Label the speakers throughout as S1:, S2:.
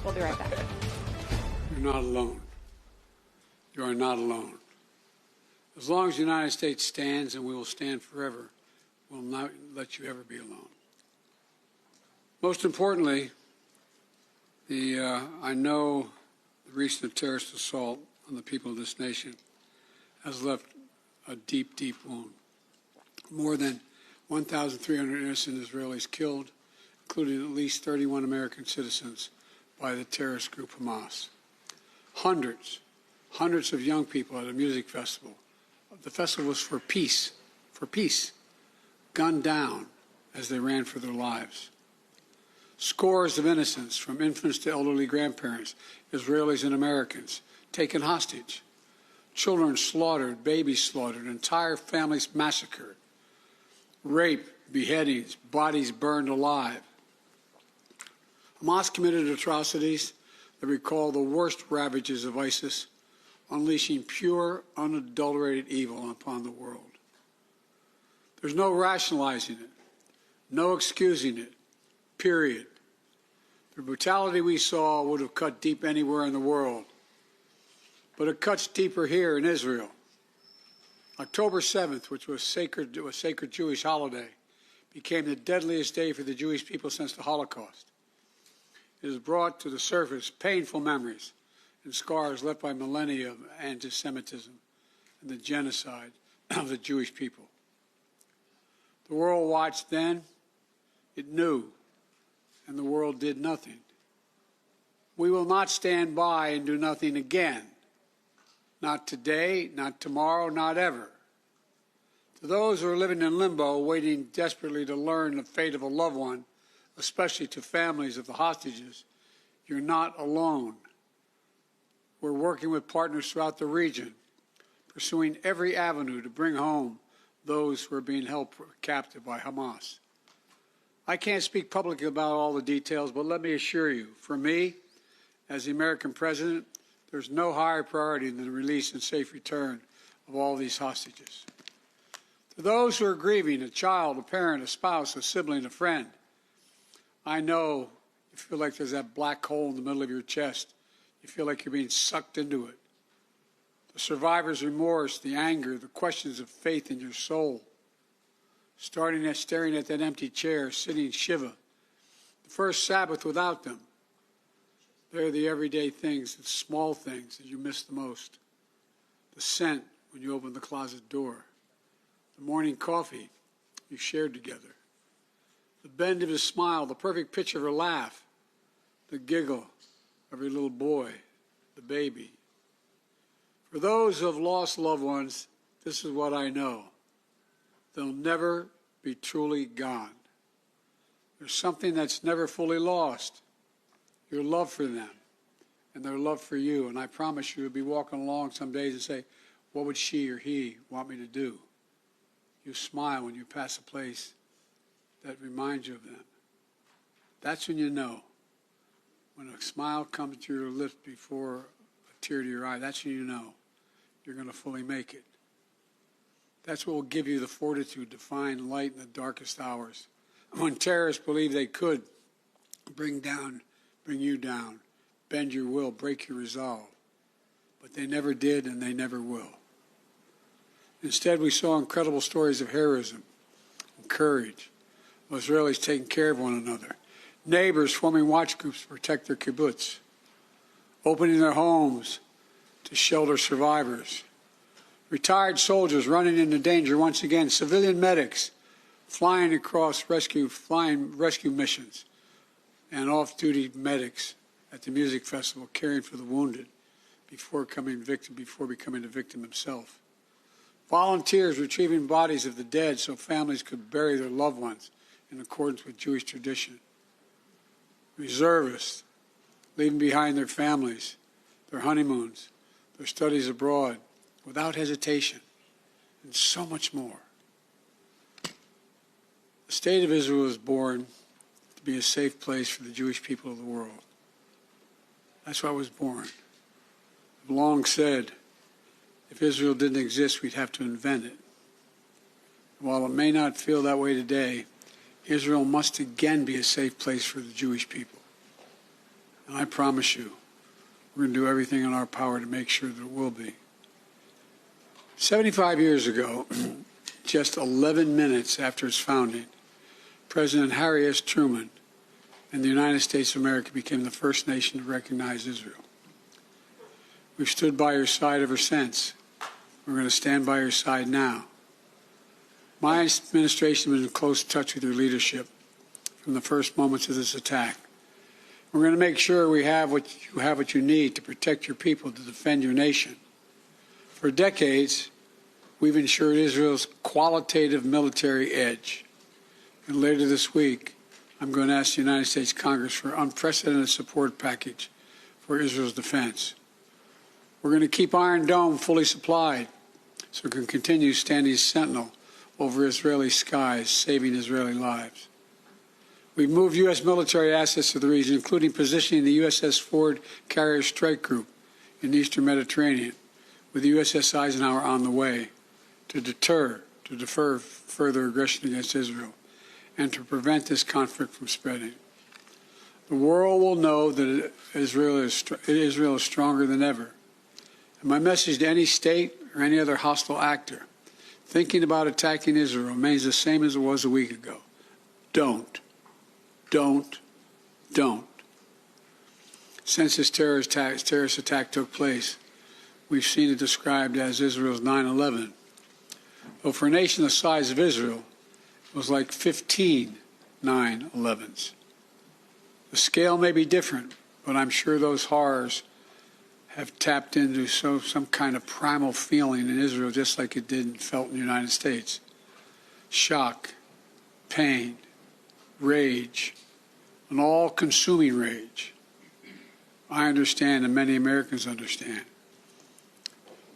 S1: We'll be right back.
S2: You're not alone. You are not alone. As long as the United States stands, and we will stand forever, we'll not let you ever be alone. Most importantly, I know the recent terrorist assault on the people of this nation has left a deep, deep wound. More than 1,300 innocent Israelis killed, including at least 31 American citizens by the terrorist group Hamas. Hundreds of young people at a music festival. The festival was for peace, gunned down as they ran for their lives. Scores of innocents, from infants to elderly grandparents, Israelis and Americans, taken hostage. Children slaughtered, babies slaughtered, entire families massacred. Rape, beheadings, bodies burned alive. Hamas committed atrocities that recall the worst ravages of ISIS, unleashing pure, unadulterated evil upon the world. There's no rationalizing it, no excusing it, period. The brutality we saw would have cut deep anywhere in the world, but it cuts deeper here in Israel. October 7th, which was a sacred Jewish holiday, became the deadliest day for the Jewish people since the Holocaust. It has brought to the surface painful memories and scars left by millennia of anti-Semitism and the genocide of the Jewish people. The world watched then, it knew, and the world did nothing. We will not stand by and do nothing again. Not today, not tomorrow, not ever. To those who are living in limbo, waiting desperately to learn the fate of a loved one, especially to families of the hostages, you're not alone. We're working with partners throughout the region, pursuing every avenue to bring home those who are being held captive by Hamas. I can't speak publicly about all the details, but let me assure you, for me, as the American president, there's no higher priority than the release and safe return of all these hostages. To those who are grieving, a child, a parent, a spouse, a sibling, a friend, I know you feel like there's that black hole in the middle of your chest. You feel like you're being sucked into it. The survivor's remorse, the anger, the questions of faith in your soul. Staring at that empty chair, sitting Shiva. The first Sabbath without them. They're the everyday things, the small things that you miss the most. The scent when you open the closet door. The morning coffee you shared together. The bend of his smile, the perfect pitch of her laugh. The giggle of your little boy, the baby. For those who have lost loved ones, this is what I know. They'll never be truly gone. There's something that's never fully lost. Your love for them and their love for you. And I promise you, you'll be walking along some days and say, what would she or he want me to do? You smile when you pass a place that reminds you of them. That's when you know. When a smile comes to your lips before a tear to your eye, that's when you know you're going to fully make it. That's what will give you the fortitude to find light in the darkest hours. When terrorists believe they could bring you down, bend your will, break your resolve. But they never did, and they never will. Instead, we saw incredible stories of heroism and courage, of Israelis taking care of one another, neighbors forming watch groups to protect their kibbutz, opening their homes to shelter survivors, retired soldiers running into danger once again, civilian medics flying across rescue missions, and off-duty medics at the music festival caring for the wounded before becoming a victim himself. Volunteers retrieving bodies of the dead so families could bury their loved ones in accordance with Jewish tradition. Reservists leaving behind their families, their honeymoons, their studies abroad without hesitation, and so much more. The State of Israel was born to be a safe place for the Jewish people of the world. That's why I was born. I've long said, if Israel didn't exist, we'd have to invent it. While it may not feel that way today, Israel must again be a safe place for the Jewish people. And I promise you, we're going to do everything in our power to make sure that it will be. 75 years ago, just 11 minutes after its founding, President Harry S. Truman and the United States of America became the first nation to recognize Israel. We've stood by your side ever since. We're going to stand by your side now. My administration was in close touch with your leadership from the first moments of this attack. We're going to make sure you have what you need to protect your people, to defend your nation. For decades, we've ensured Israel's qualitative military edge. And later this week, I'm going to ask the United States Congress for an unprecedented support package for Israel's defense. We're going to keep Iron Dome fully supplied so it can continue standing sentinel over Israeli skies, saving Israeli lives. We've moved U.S. military assets to the region, including positioning the USS Ford Carrier Strike Group in the Eastern Mediterranean, with the USS Eisenhower on the way to defer further aggression against Israel and to prevent this conflict from spreading. The world will know that Israel is stronger than ever. And my message to any state or any other hostile actor thinking about attacking Israel remains the same as it was a week ago. Don't. Since this terrorist attack took place, we've seen it described as Israel's 9/11. Though for a nation the size of Israel, it was like 15 9/11s. The scale may be different, but I'm sure those horrors have tapped into some kind of primal feeling in Israel, just like it did and felt in the United States. Shock, pain, rage, an all-consuming rage. I understand, and many Americans understand.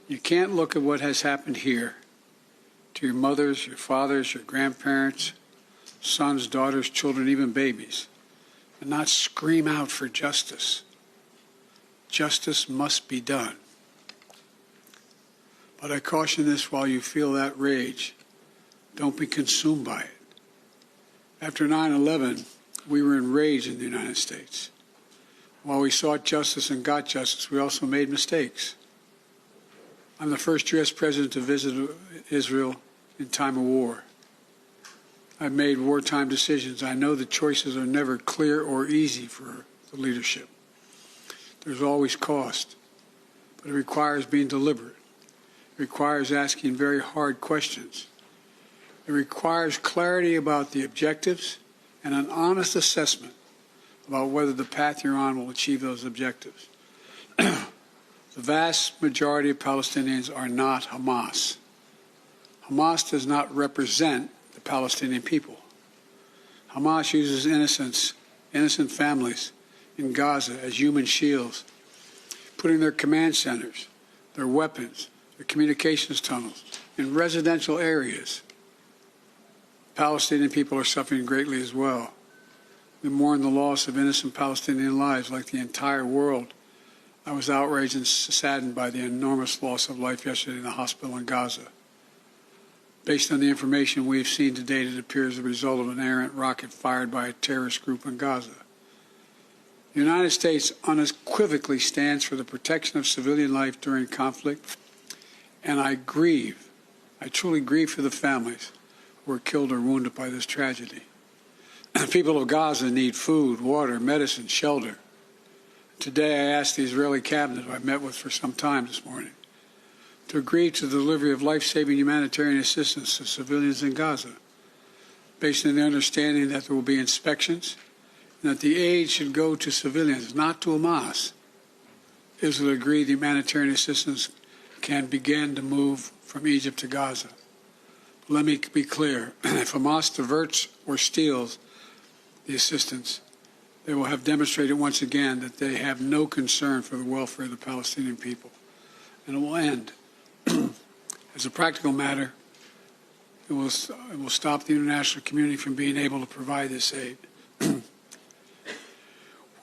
S2: You can't look at what has happened here to your mothers, your fathers, your grandparents, sons, daughters, children, even babies, and not scream out for justice. Justice must be done. But I caution this: while you feel that rage, don't be consumed by it. After 9/11, we were enraged in the United States. While we sought justice and got justice, we also made mistakes. I'm the first U.S. president to visit Israel in time of war. I've made wartime decisions. I know the choices are never clear or easy for the leadership. There's always cost, but it requires being deliberate. It requires asking very hard questions. It requires clarity about the objectives and an honest assessment about whether the path you're on will achieve those objectives. The vast majority of Palestinians are not Hamas. Hamas does not represent the Palestinian people. Hamas uses innocent families in Gaza as human shields, putting their command centers, their weapons, their communications tunnels in residential areas. Palestinian people are suffering greatly as well. We mourn the loss of innocent Palestinian lives like the entire world. I was outraged and saddened by the enormous loss of life yesterday in the hospital in Gaza. Based on the information we have seen to date, it appears the result of an errant rocket fired by a terrorist group in Gaza. The United States unequivocally stands for the protection of civilian life during conflict, and I truly grieve for the families who were killed or wounded by this tragedy. The people of Gaza need food, water, medicine, shelter. Today I asked the Israeli cabinet, who I met with for some time this morning, to agree to the delivery of life-saving humanitarian assistance to civilians in Gaza, based on the understanding that there will be inspections and that the aid should go to civilians, not to Hamas. Israel agreed the humanitarian assistance can begin to move from Egypt to Gaza. Let me be clear: if Hamas diverts or steals the assistance, they will have demonstrated once again that they have no concern for the welfare of the Palestinian people. And it will end. As a practical matter, it will stop the international community from being able to provide this aid.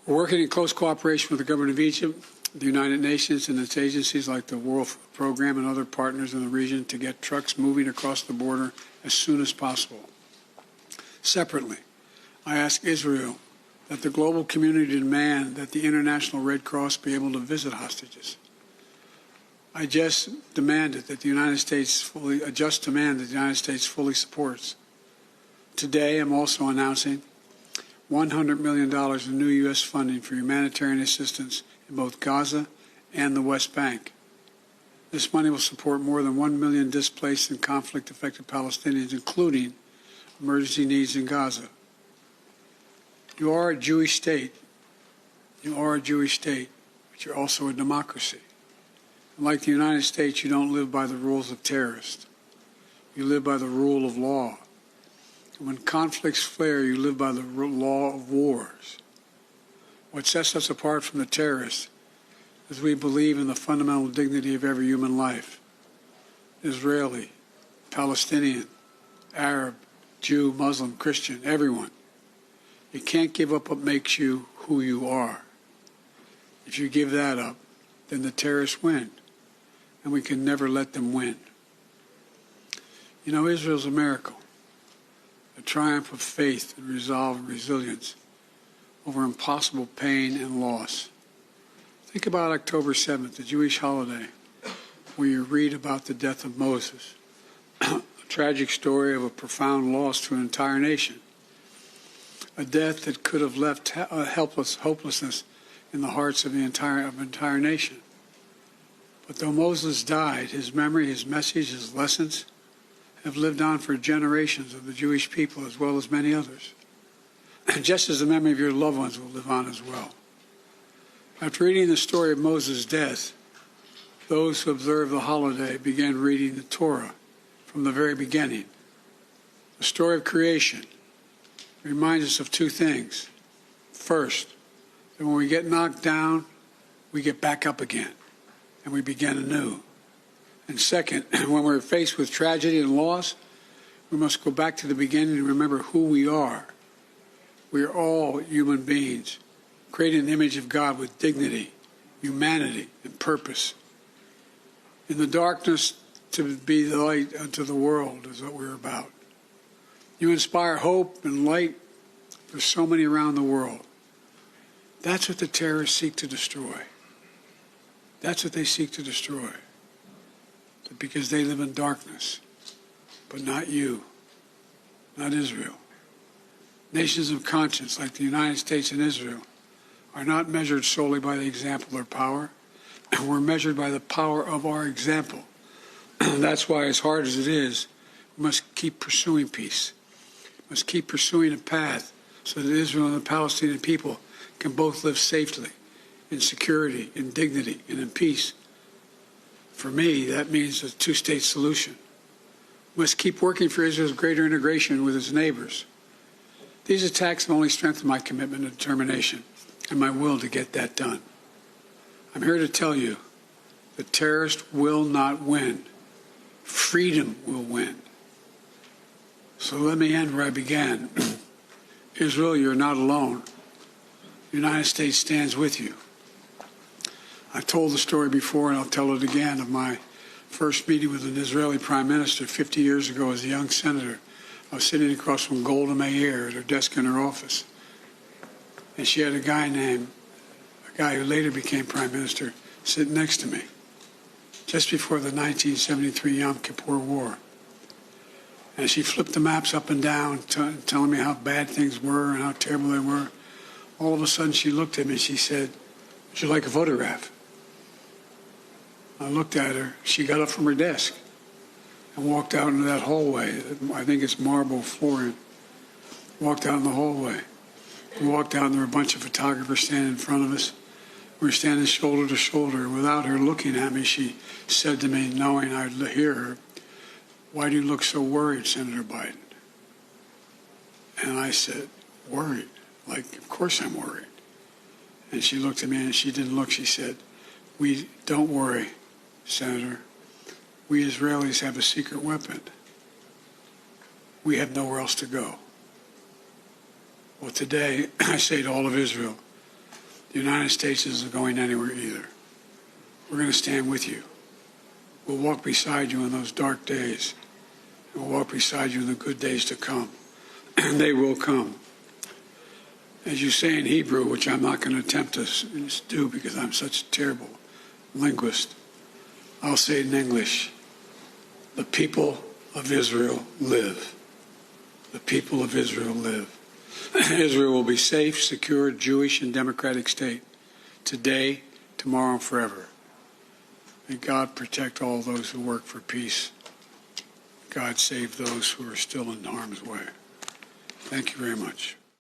S2: We're working in close cooperation with the government of Egypt, the United Nations, and its agencies like the World Food Program and other partners in the region to get trucks moving across the border as soon as possible. Separately, I ask Israel that the global community demand that the International Red Cross be able to visit hostages. I just demanded that the United States fully supports. Today, I'm also announcing $100 million in new U.S. funding for humanitarian assistance in both Gaza and the West Bank. This money will support more than 1 million displaced and conflict-affected Palestinians, including emergency needs in Gaza. You are a Jewish state. You are a Jewish state, but you're also a democracy. And like the United States, you don't live by the rules of terrorists. You live by the rule of law. And when conflicts flare, you live by the law of wars. What sets us apart from the terrorists is we believe in the fundamental dignity of every human life. Israeli, Palestinian, Arab, Jew, Muslim, Christian, everyone. You can't give up what makes you who you are. If you give that up, then the terrorists win, and we can never let them win. You know, Israel's a miracle, a triumph of faith and resolve and resilience over impossible pain and loss. Think about October 7th, the Jewish holiday, where you read about the death of Moses, a tragic story of a profound loss to an entire nation, a death that could have left hopelessness in the hearts of the entire nation. But though Moses died, his memory, his message, his lessons have lived on for generations of the Jewish people as well as many others. And just as the memory of your loved ones will live on as well. After reading the story of Moses' death, those who observed the holiday began reading the Torah from the very beginning. The story of creation reminds us of two things. First, that when we get knocked down, we get back up again, and we begin anew. And second, when we're faced with tragedy and loss, we must go back to the beginning and remember who we are. We are all human beings, created in the image of God with dignity, humanity, and purpose. In the darkness, to be the light unto the world is what we're about. You inspire hope and light for so many around the world. That's what the terrorists seek to destroy. That's what they seek to destroy. Because they live in darkness. But not you. Not Israel. Nations of conscience like the United States and Israel are not measured solely by the example or power. We're measured by the power of our example. That's why, as hard as it is, we must keep pursuing peace. We must keep pursuing a path so that Israel and the Palestinian people can both live safely, in security, in dignity, and in peace. For me, that means a two-state solution. We must keep working for Israel's greater integration with its neighbors. These attacks have only strengthened my commitment and determination and my will to get that done. I'm here to tell you the terrorists will not win. Freedom will win. So let me end where I began. Israel, you're not alone. The United States stands with you. I've told the story before, and I'll tell it again, of my first meeting with an Israeli prime minister 50 years ago as a young senator. I was sitting across from Golda Meir at her desk in her office. And she had a guy who later became prime minister, sitting next to me, just before the 1973 Yom Kippur War. And she flipped the maps up and down, telling me how bad things were and how terrible they were. All of a sudden, she looked at me and she said, "Would you like a photograph?" I looked at her. She got up from her desk and walked out into that hallway. I think it's marble flooring. Walked out in the hallway. We walked out and there were a bunch of photographers standing in front of us. We were standing shoulder to shoulder. Without her looking at me, she said to me, knowing I'd hear her, "Why do you look so worried, Senator Biden?" And I said, "Worried? Like, of course I'm worried." And she looked at me and she didn't look. She said, "We don't worry, Senator. We Israelis have a secret weapon. We have nowhere else to go." Well, today, I say to all of Israel, the United States isn't going anywhere either. We're going to stand with you. We'll walk beside you in those dark days. And we'll walk beside you in the good days to come. And they will come. as you say in Hebrew, which I'm not going to attempt to do because I'm such a terrible linguist, I'll say it in English. The people of Israel live. The people of Israel live. Israel will be safe, secure, Jewish, and democratic state today, tomorrow, and forever. May God protect all those who work for peace. God save those who are still in harm's way. Thank you very much.